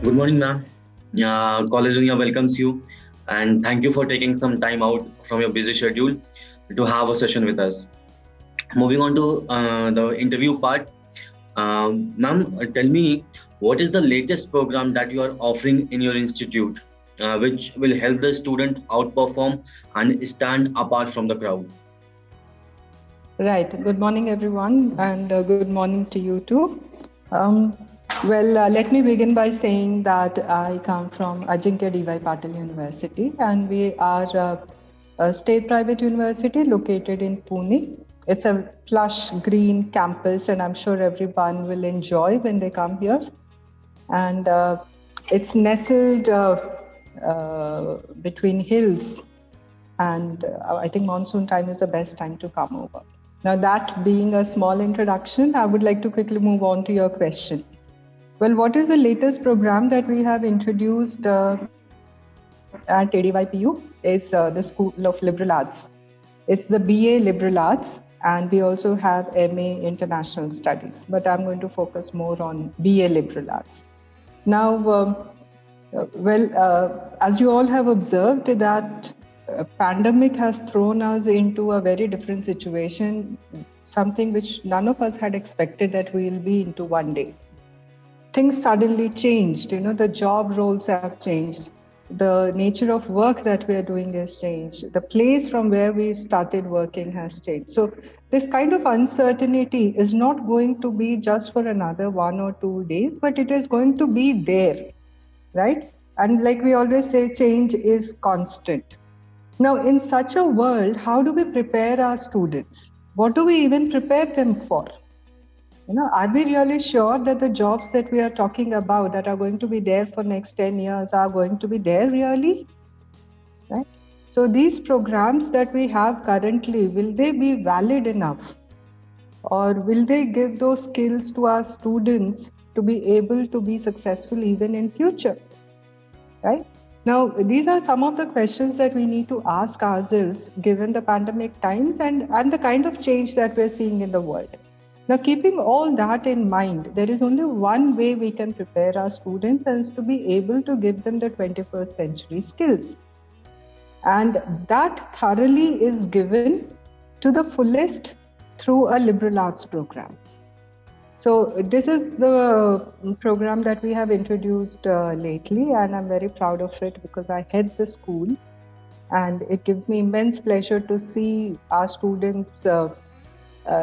Good morning, ma'am. College Dunia welcomes you, and thank you for taking some time out from your busy schedule to have a session with us. Moving on to the interview part, ma'am, tell me what is the latest program that you are offering in your institute, which will help the student outperform and stand apart from the crowd. Right. Good morning, everyone, and good morning to you too. Let me begin by saying that I come from Ajinkya D.Y. Patil University, and we are a state private university located in Pune. It's a plush green campus, and I'm sure everyone will enjoy when they come here. And it's nestled between hills, and I think monsoon time is the best time to come over. Now, that being a small introduction, I would like to quickly move on to your question. Well, what is the latest program that we have introduced at ADYPU is the School of Liberal Arts. It's the BA Liberal Arts, and we also have MA International Studies, but I'm going to focus more on BA Liberal Arts. Now, as you all have observed, that pandemic has thrown us into a very different situation, something which none of us had expected that we will be into one day. Things suddenly changed, the job roles have changed, the nature of work that we are doing has changed, the place from where we started working has changed. So this kind of uncertainty is not going to be just for another 1 or 2 days, but it is going to be there, right? And like we always say, change is constant. Now, in such a world, how do we prepare our students? What do we even prepare them for? Are we really sure that the jobs that we are talking about that are going to be there for next 10 years are going to be there really? Right? So these programs that we have currently, will they be valid enough? Or will they give those skills to our students to be able to be successful even in future? Right? Now, these are some of the questions that we need to ask ourselves given the pandemic times and the kind of change that we're seeing in the world. Now, keeping all that in mind, there is only one way we can prepare our students, and is to be able to give them the 21st century skills. And that thoroughly is given to the fullest through a liberal arts program. So this is the program that we have introduced lately, and I'm very proud of it because I head the school, and it gives me immense pleasure to see our students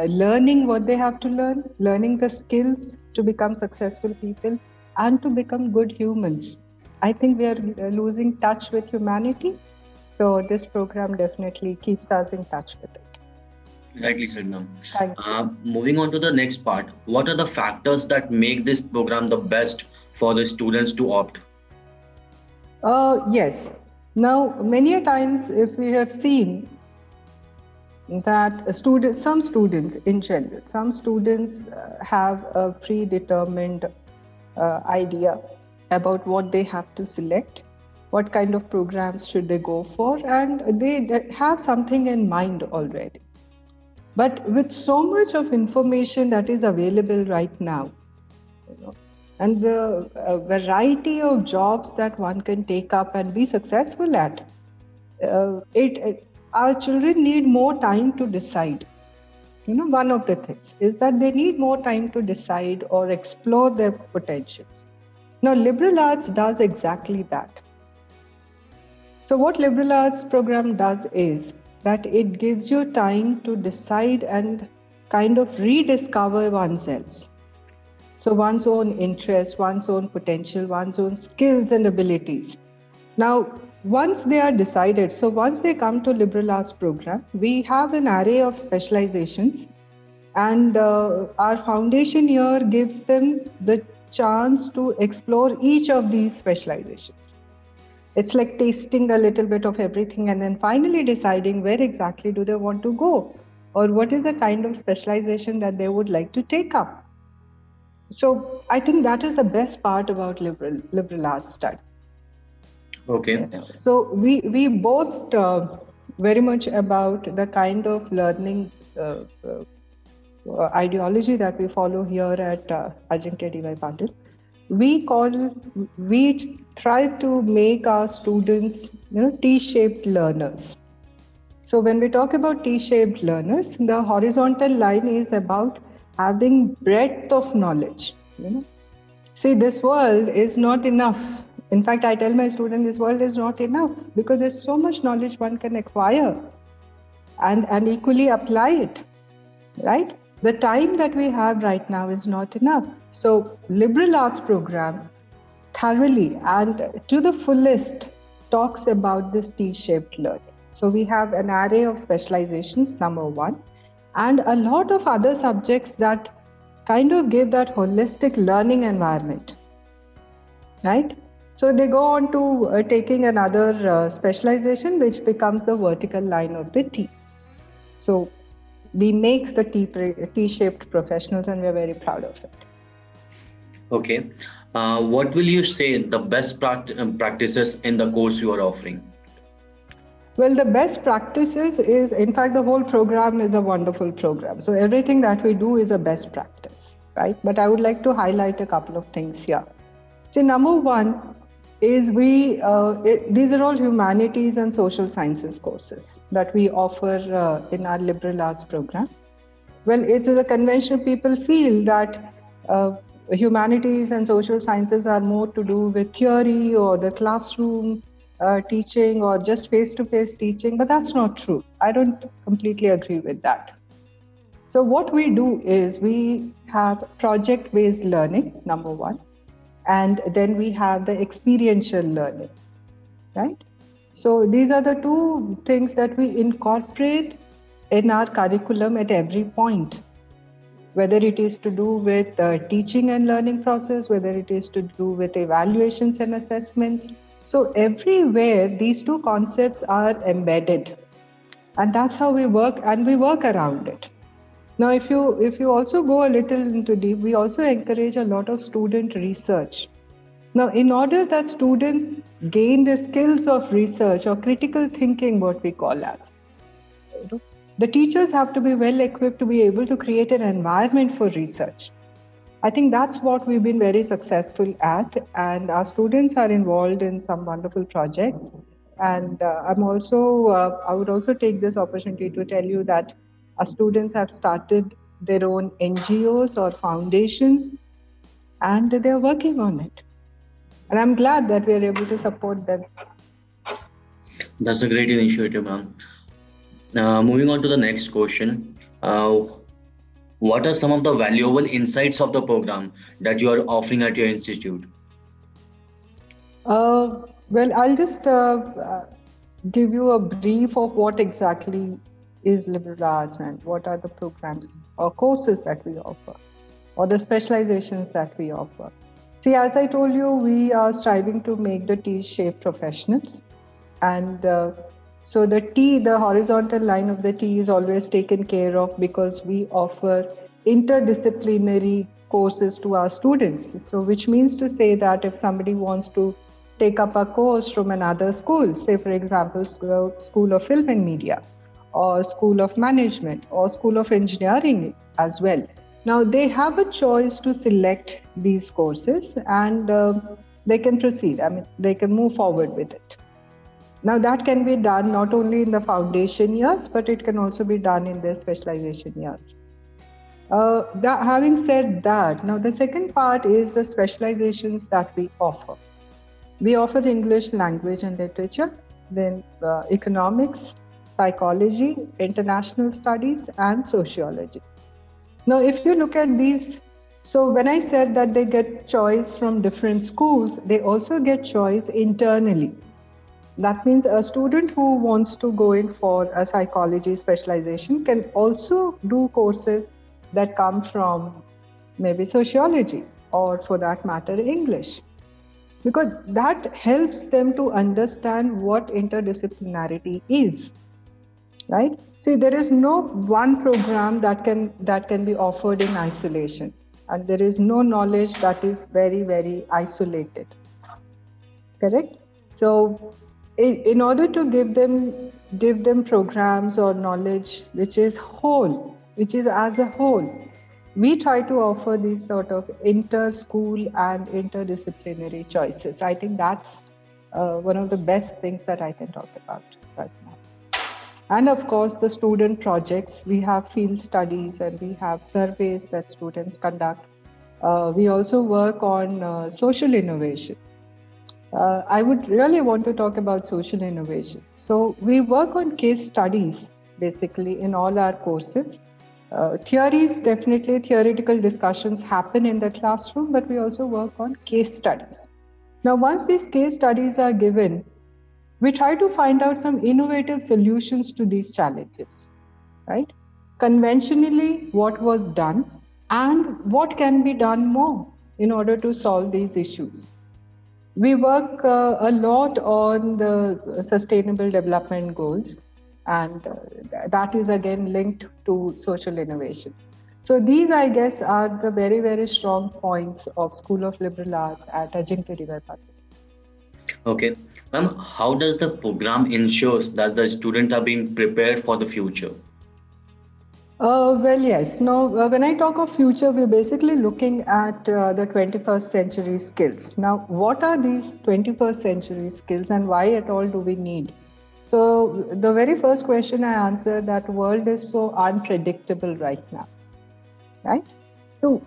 learning what they have to learn, learning the skills to become successful people and to become good humans. I think we are losing touch with humanity, so this program definitely keeps us in touch with it. Rightly said, ma'am. Moving on to the next part, what are the factors that make this program the best for the students to opt? Yes. Now, many a times, if we have seen that some students in general, some students have a predetermined idea about what they have to select, what kind of programs should they go for, and they have something in mind already. But with so much of information that is available right now, and the variety of jobs that one can take up and be successful at, our children need more time to decide. One of the things is that they need more time to decide or explore their potentials. Now, liberal arts does exactly that. So what liberal arts program does is that it gives you time to decide and kind of rediscover oneself. So one's own interests, one's own potential, one's own skills and abilities. Now, once they are decided, so once they come to liberal arts program, we have an array of specializations, and our foundation here gives them the chance to explore each of these specializations. It's like tasting a little bit of everything and then finally deciding where exactly do they want to go, or what is the kind of specialization that they would like to take up. So I think that is the best part about liberal arts study. Okay. So we boast very much about the kind of learning ideology that we follow here at Ajinkya D.Y. Patil. we try to make our students, T-shaped learners. So when we talk about T-shaped learners, the horizontal line is about having breadth of knowledge. See, this world is not enough. In fact, I tell my students this world is not enough because there's so much knowledge one can acquire and equally apply it, right? The time that we have right now is not enough. So liberal arts program thoroughly and to the fullest talks about this T-shaped learning. So we have an array of specializations, number one, and a lot of other subjects that kind of give that holistic learning environment, right? So they go on to taking another specialization, which becomes the vertical line of the T. So we make the T-shaped professionals, and we're very proud of it. Okay. What will you say the best practices in the course you are offering? Well, the best practices is, in fact, the whole program is a wonderful program. So everything that we do is a best practice, right? But I would like to highlight a couple of things here. See, number one is these are all humanities and social sciences courses that we offer in our liberal arts program. Well, it is a convention people feel that humanities and social sciences are more to do with theory or the classroom teaching or just face-to-face teaching, but that's not true. I don't completely agree with that. So what we do is we have project-based learning, number one, and then we have the experiential learning, right? So these are the two things that we incorporate in our curriculum at every point, whether it is to do with teaching and learning process, whether it is to do with evaluations and assessments. So everywhere, these two concepts are embedded. And that's how we work, and we work around it. Now, if you also go a little into deep, we also encourage a lot of student research. Now, in order that students gain the skills of research or critical thinking, what we call as, the teachers have to be well equipped to be able to create an environment for research. I think that's what we've been very successful at, and our students are involved in some wonderful projects. And I would also take this opportunity to tell you that our students have started their own NGOs or foundations, and they're working on it. And I'm glad that we are able to support them. That's a great initiative, ma'am. Moving on to the next question. What are some of the valuable insights of the program that you are offering at your institute? Well, I'll just give you a brief of what exactly is liberal arts and what are the programs or courses that we offer or the specializations that we offer. See, as I told you, we are striving to make the T-shaped professionals. And so the horizontal line of the T is always taken care of because we offer interdisciplinary courses to our students. So which means to say that if somebody wants to take up a course from another school, say for example, School of Film and Media, or School of Management, or School of Engineering as well. Now they have a choice to select these courses and they can proceed. I mean, they can move forward with it. Now that can be done not only in the foundation years, but it can also be done in the specialization years. Having said that, now the second part is the specializations that we offer. We offer English language and literature, then economics, psychology, international studies, and sociology. Now, if you look at these, so when I said that they get choice from different schools, they also get choice internally. That means a student who wants to go in for a psychology specialization can also do courses that come from maybe sociology or for that matter, English. Because that helps them to understand what interdisciplinarity is, right? See, there is no one program that can be offered in isolation, and there is no knowledge that is very, very isolated. Correct? So, in order to give them programs or knowledge which is as a whole, we try to offer these sort of inter-school and interdisciplinary choices. I think that's one of the best things that I can talk about right now. And of course, the student projects, we have field studies and we have surveys that students conduct. We also work on social innovation. I would really want to talk about social innovation. So we work on case studies basically in all our courses. Theories, definitely theoretical discussions happen in the classroom, but we also work on case studies. Now, once these case studies are given, we try to find out some innovative solutions to these challenges, right? Conventionally, what was done and what can be done more in order to solve these issues. We work a lot on the Sustainable Development Goals, and that is again linked to social innovation. So these, I guess, are the very, very strong points of School of Liberal Arts at Ajinkya D.Y. Patil. Okay. Ma'am, how does the program ensure that the students are being prepared for the future? Well, yes. Now, when I talk of future, we're basically looking at the 21st century skills. Now, what are these 21st century skills and why at all do we need? So, the very first question I answered, that world is so unpredictable right now, right? So,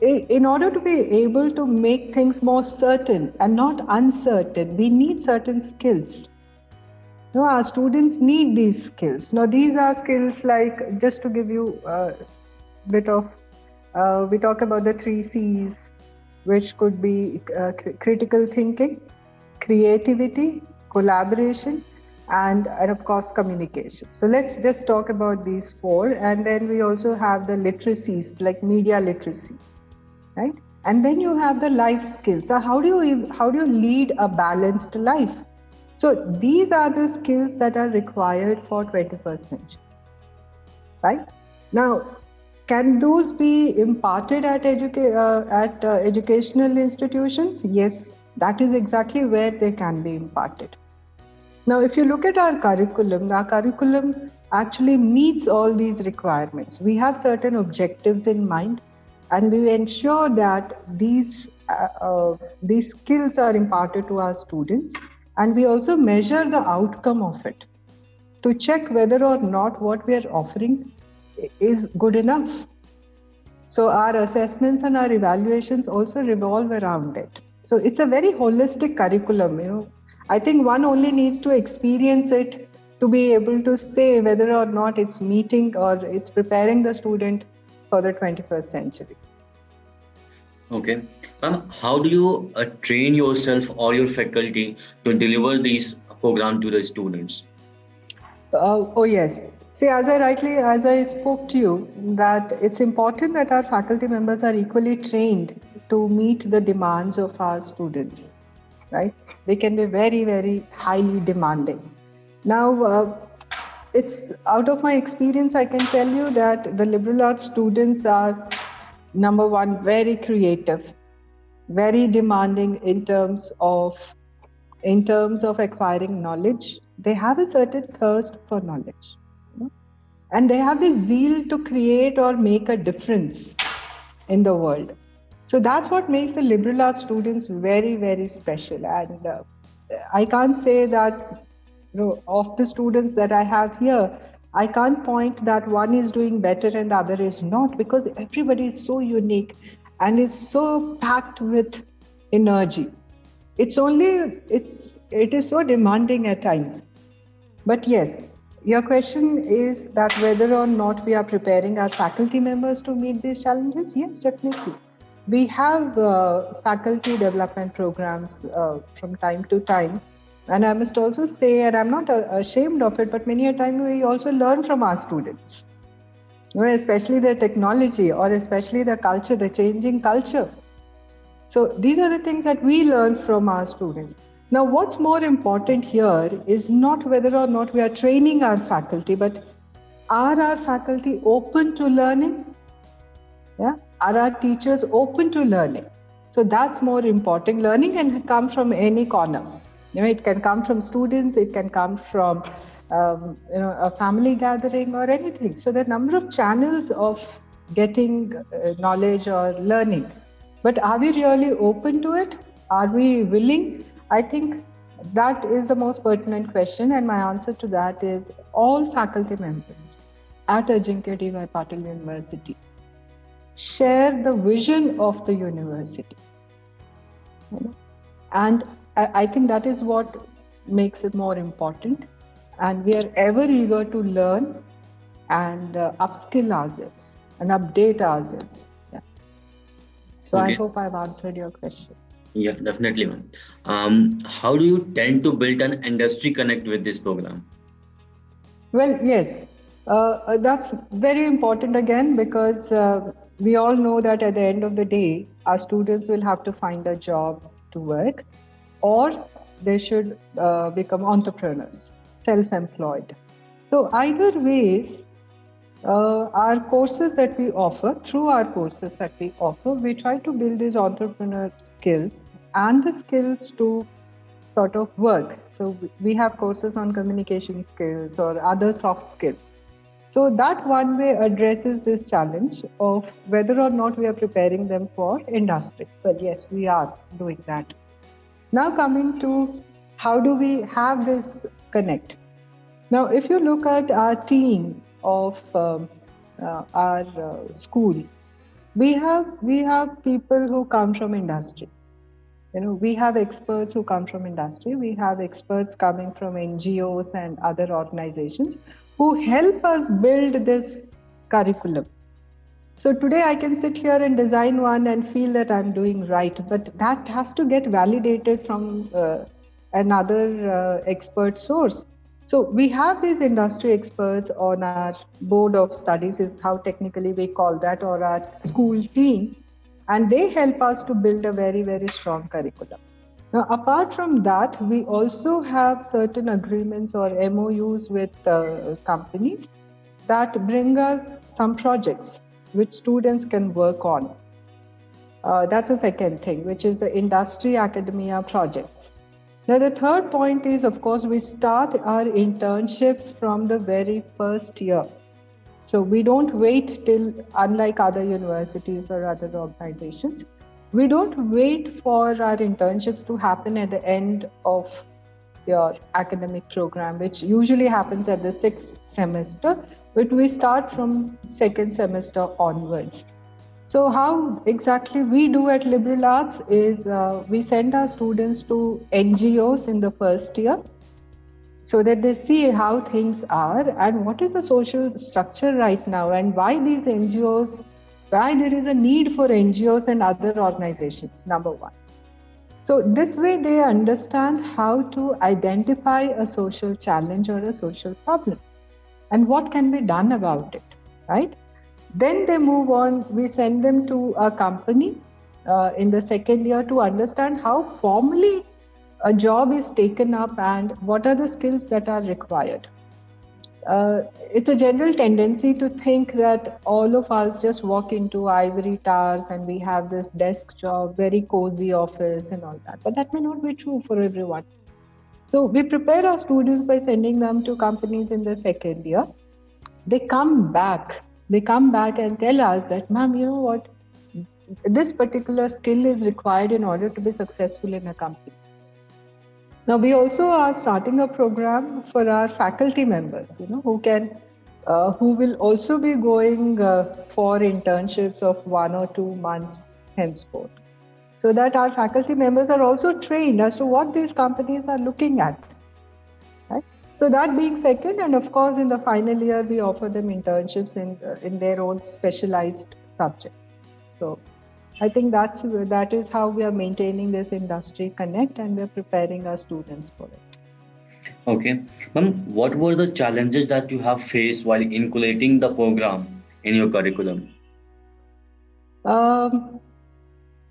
in order to be able to make things more certain and not uncertain, we need certain skills. No, our students need these skills. Now, these are skills like, just to give you a bit of, we talk about the 3 C's, which could be critical thinking, creativity, collaboration, and of course, communication. So let's just talk about these 4. And then we also have the literacies, like media literacy, right? And then you have the life skills. So how do you lead a balanced life? So these are the skills that are required for 21st century, right? Now, can those be imparted at educational institutions? Yes, that is exactly where they can be imparted. Now, if you look at our curriculum actually meets all these requirements. We have certain objectives in mind, and we ensure that these skills are imparted to our students. And we also measure the outcome of it to check whether or not what we are offering is good enough. So our assessments and our evaluations also revolve around it. So it's a very holistic curriculum. I think one only needs to experience it to be able to say whether or not it's meeting or it's preparing the student for the 21st century. Okay. Ma'am, how do you train yourself or your faculty to deliver these programs to the students? Oh, yes. See, as I spoke to you, that it's important that our faculty members are equally trained to meet the demands of our students, right? They can be very, very highly demanding. Now, it's out of my experience, I can tell you that the liberal arts students are, number one, very creative, very demanding in terms of acquiring knowledge. They have a certain thirst for knowledge, and they have this zeal to create or make a difference in the world. So that's what makes the liberal arts students very, very special. And I can't say that of the students that I have here, I can't point that one is doing better and the other is not, because everybody is so unique and is so packed with energy. It is so demanding at times. But yes, your question is that whether or not we are preparing our faculty members to meet these challenges. Yes, definitely. We have faculty development programs from time to time. And I must also say, and I'm not ashamed of it, but many a time we also learn from our students, especially the technology or especially the culture, the changing culture. So these are the things that we learn from our students. Now, what's more important here is not whether or not we are training our faculty, but are our faculty open to learning? Yeah? Are our teachers open to learning? So that's more important. Learning can come from any corner. It can come from students, it can come from a family gathering or anything. So the number of channels of getting knowledge or learning. But are we really open to it? Are we willing? I think that is the most pertinent question, and my answer to that is all faculty members at Ajinkya D.Y. Patil University share the vision of the university. And I think that is what makes it more important. And we are ever eager to learn and upskill ourselves and update ourselves. Yeah. So Okay. I hope I've answered your question. Yeah, definitely, ma'am. How do you tend to build an industry connect with this program? Well, yes, that's very important again, because we all know that at the end of the day, our students will have to find a job to work, or they should become entrepreneurs, self-employed. So either ways, our courses that we offer, through our courses that we offer, we try to build these entrepreneur skills and the skills to sort of work. So we have courses on communication skills or other soft skills. So that one way addresses this challenge of whether or not we are preparing them for industry. But yes, we are doing that. Now coming to how do we have this connect? Now, if you look at our team of our school, we have people who come from industry. We have experts who come from industry. We have experts coming from NGOs and other organizations who help us build this curriculum. So today I can sit here and design one and feel that I'm doing right, but that has to get validated from another expert source. So we have these industry experts on our board of studies, is how technically we call that, or our school team, and they help us to build a very, very strong curriculum. Now, apart from that, we also have certain agreements or MOUs with companies that bring us some projects which students can work on. That's the second thing, which is the industry academia projects. Now, the third point is, of course, we start our internships from the very first year. So we don't wait till, unlike other universities or other organizations, we don't wait for our internships to happen at the end of your academic program, which usually happens at the 6th semester, but we start from 2nd semester onwards. So how exactly we do at Liberal Arts is we send our students to NGOs in the first year so that they see how things are and what is the social structure right now and why these NGOs, why there is a need for NGOs and other organizations, number one. So this way they understand how to identify a social challenge or a social problem and what can be done about it, right? Then they move on, we send them to a company in the second year to understand how formally a job is taken up and what are the skills that are required. It's a general tendency to think that all of us just walk into ivory towers and we have this desk job, very cozy office and all that. But that may not be true for everyone. So we prepare our students by sending them to companies in the second year. They come back and tell us that, ma'am, you know what, this particular skill is required in order to be successful in a company. Now, we also are starting a program for our faculty members, who will also be going for internships of 1 or 2 months henceforth, so that our faculty members are also trained as to what these companies are looking at. Right? So that being second, and of course, in the final year, we offer them internships in their own specialized subject. So I think that is how we are maintaining this industry connect, and we're preparing our students for it. Okay. Ma'am, what were the challenges that you have faced while inculcating the program in your curriculum?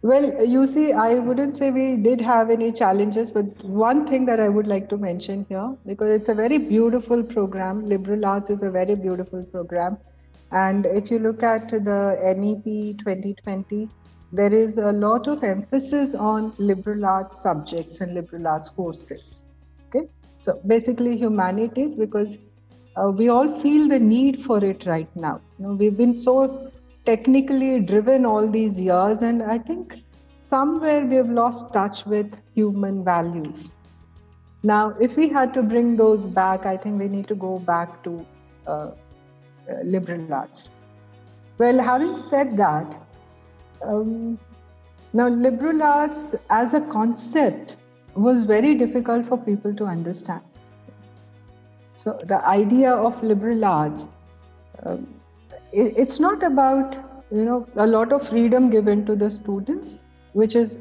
Well, you see, I wouldn't say we did have any challenges, but one thing that I would like to mention here, because it's a very beautiful program, Liberal Arts is a very beautiful program. And if you look at the NEP 2020, there is a lot of emphasis on liberal arts subjects and liberal arts courses. Okay, so basically humanities, because we all feel the need for it right now. We've been so technically driven all these years, and I think somewhere we have lost touch with human values. Now, if we had to bring those back, I think we need to go back to liberal arts. Well, having said that, now liberal arts as a concept was very difficult for people to understand. So the idea of liberal arts, it's not about a lot of freedom given to the students, which is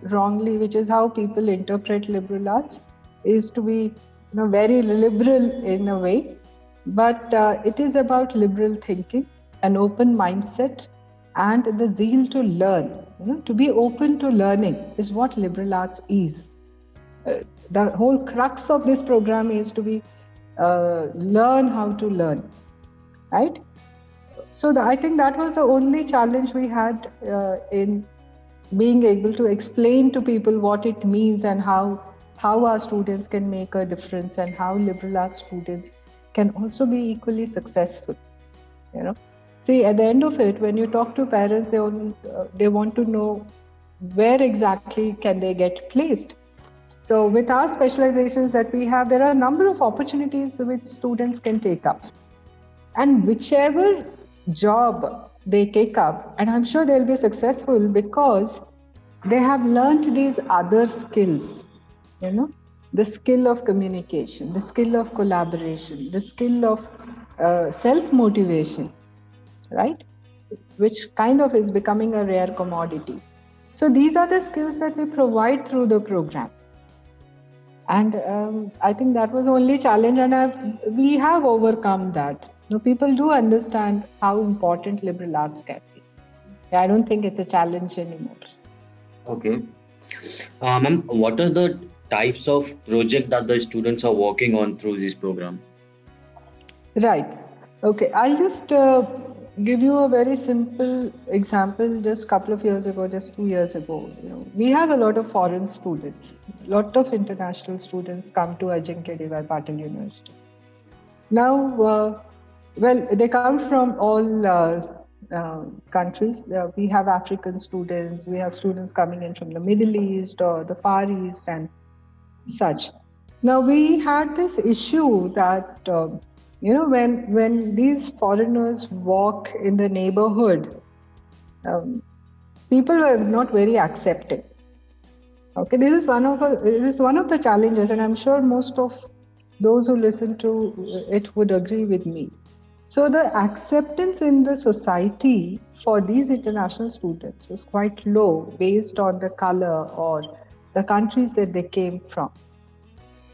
how people interpret liberal arts, is to be very liberal in a way, but it is about liberal thinking, an open mindset, and the zeal to learn. To be open to learning is what liberal arts is. The whole crux of this program is to be learn how to learn, right? So I think that was the only challenge we had in being able to explain to people what it means and how our students can make a difference, and how liberal arts students can also be equally successful. See, at the end of it, when you talk to parents, they want to know where exactly can they get placed. So with our specializations that we have, there are a number of opportunities which students can take up. And whichever job they take up, and I'm sure they'll be successful because they have learned these other skills, the skill of communication, the skill of collaboration, the skill of self-motivation, right? Which kind of is becoming a rare commodity. So these are the skills that we provide through the program. And I think that was the only challenge, and we have overcome that. People do understand how important liberal arts can be. I don't think it's a challenge anymore. Okay. Ma'am, what are the types of projects that the students are working on through this program? Right. Okay. I'll just give you a very simple example. Just a couple of years ago, just 2 years ago, we have a lot of foreign students. A lot of international students come to Ajinkya D.Y. Patil University. Now, they come from all countries. We have African students, we have students coming in from the Middle East or the Far East and such. Now, we had this issue that, when these foreigners walk in the neighborhood, people were not very accepting. Okay, this is one of the challenges, and I'm sure most of those who listen to it would agree with me. So the acceptance in the society for these international students was quite low based on the color or the countries that they came from.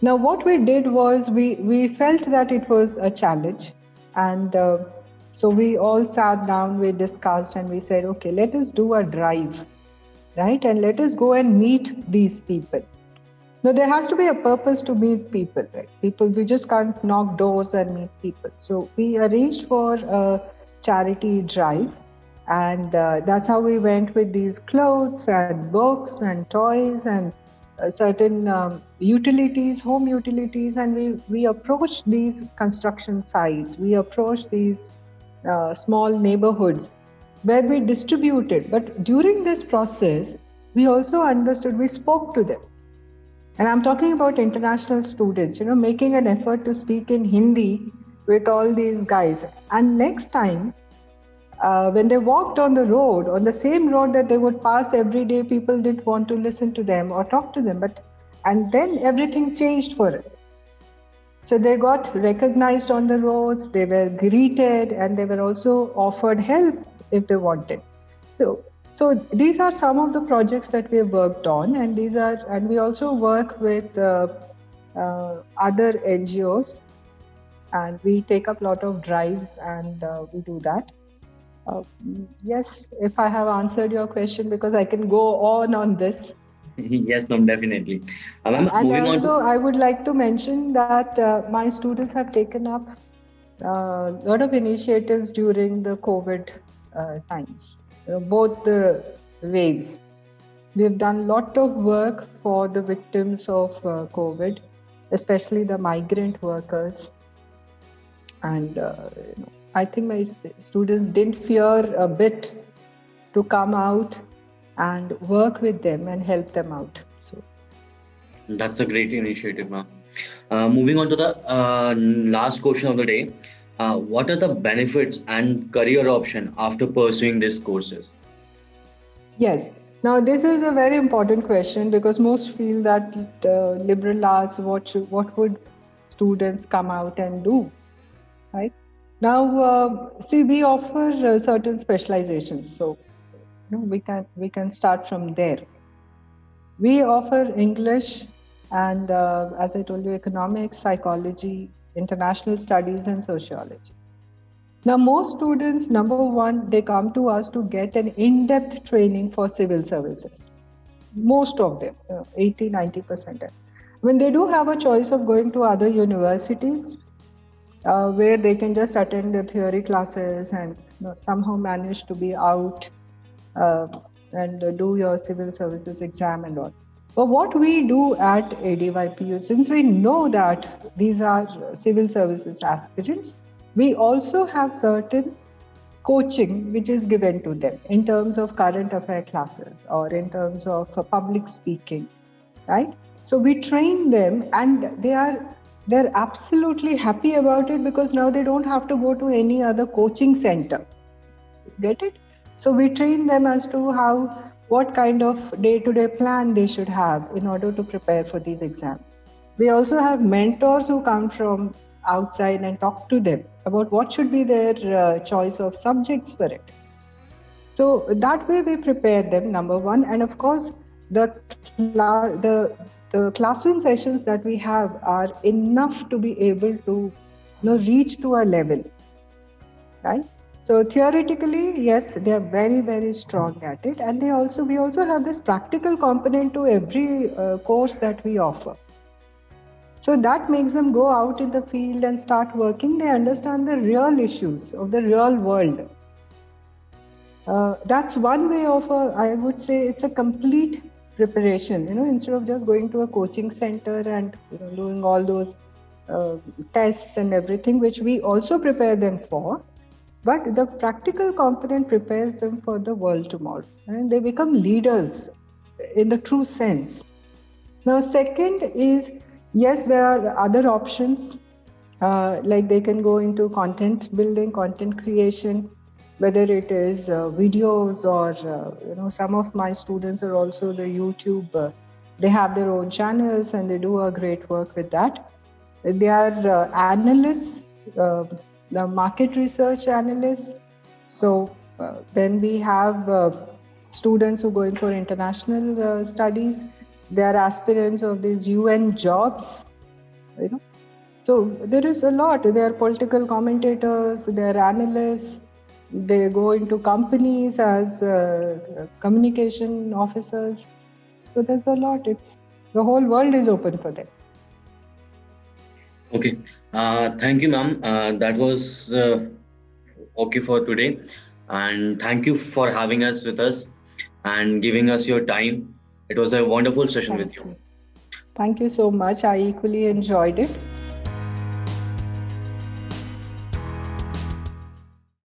Now, what we did was we felt that it was a challenge, and so we all sat down, we discussed, and we said, okay, let us do a drive, right? And let us go and meet these people. Now, there has to be a purpose to meet people, right? We just can't knock doors and meet people. So we arranged for a charity drive, and that's how we went with these clothes and books and toys and certain utilities, home utilities, and we approached these construction sites. We approached these small neighborhoods where we distributed. But during this process, we also understood, we spoke to them. And I'm talking about international students, making an effort to speak in Hindi with all these guys. And next time, when they walked on the road, on the same road that they would pass every day, people didn't want to listen to them or talk to them. And then everything changed for it. So they got recognized on the roads, they were greeted, and they were also offered help if they wanted. So these are some of the projects that we have worked on, and we also work with other NGOs, and we take up a lot of drives, and we do that. Yes, if I have answered your question, because I can go on this. Yes, ma'am, definitely. And also, I would like to mention that my students have taken up a lot of initiatives during the COVID times. Both the waves. We've done a lot of work for the victims of COVID, especially the migrant workers. And I think my students didn't fear a bit to come out and work with them and help them out. So That's a great initiative, ma'am. Moving on to the last question of the day. What are the benefits and career option after pursuing these courses? yes, now this is a very important question because most feel that liberal arts, what would students come out and do, right? Now, see, we offer certain specializations, so we can start from there. We offer English and, as I told you, economics, psychology, international studies, and sociology. Now, most students, number one, they come to us to get an in-depth training for civil services. Most of them, 80, 90%. When they do have a choice of going to other universities, where they can just attend the theory classes and somehow manage to be out and do your civil services exam and all. But what we do at ADYPU, since we know that these are civil services aspirants, we also have certain coaching which is given to them in terms of current affair classes or in terms of public speaking, right? So we train them and they're absolutely happy about it because now they don't have to go to any other coaching center. Get it? So we train them as to what kind of day-to-day plan they should have in order to prepare for these exams. We also have mentors who come from outside and talk to them about what should be their choice of subjects for it. So that way we prepare them, number one. And of course, the classroom sessions that we have are enough to be able to reach to a level, right? So theoretically, yes, they are very, very strong at it. And we also have this practical component to every course that we offer. So that makes them go out in the field and start working. They understand the real issues of the real world. That's one way of, I would say, it's a complete preparation, instead of just going to a coaching center and doing all those tests and everything, which we also prepare them for. But the practical component prepares them for the world tomorrow. And they become leaders in the true sense. Now, second is, yes, there are other options, like they can go into content building, content creation, whether it is videos or, some of my students are also the YouTube, they have their own channels and they do a great work with that. They are analysts, the market research analysts. So then we have students who go in for international studies. They are aspirants of these UN jobs, So there is a lot. They are political commentators, they are analysts, they go into companies as communication officers. So there's a lot. The whole world is open for them. Okay. Thank you, ma'am. That was okay for today. And thank you for having us with us and giving us your time. It was a wonderful session with you. Thank you so much. I equally enjoyed it.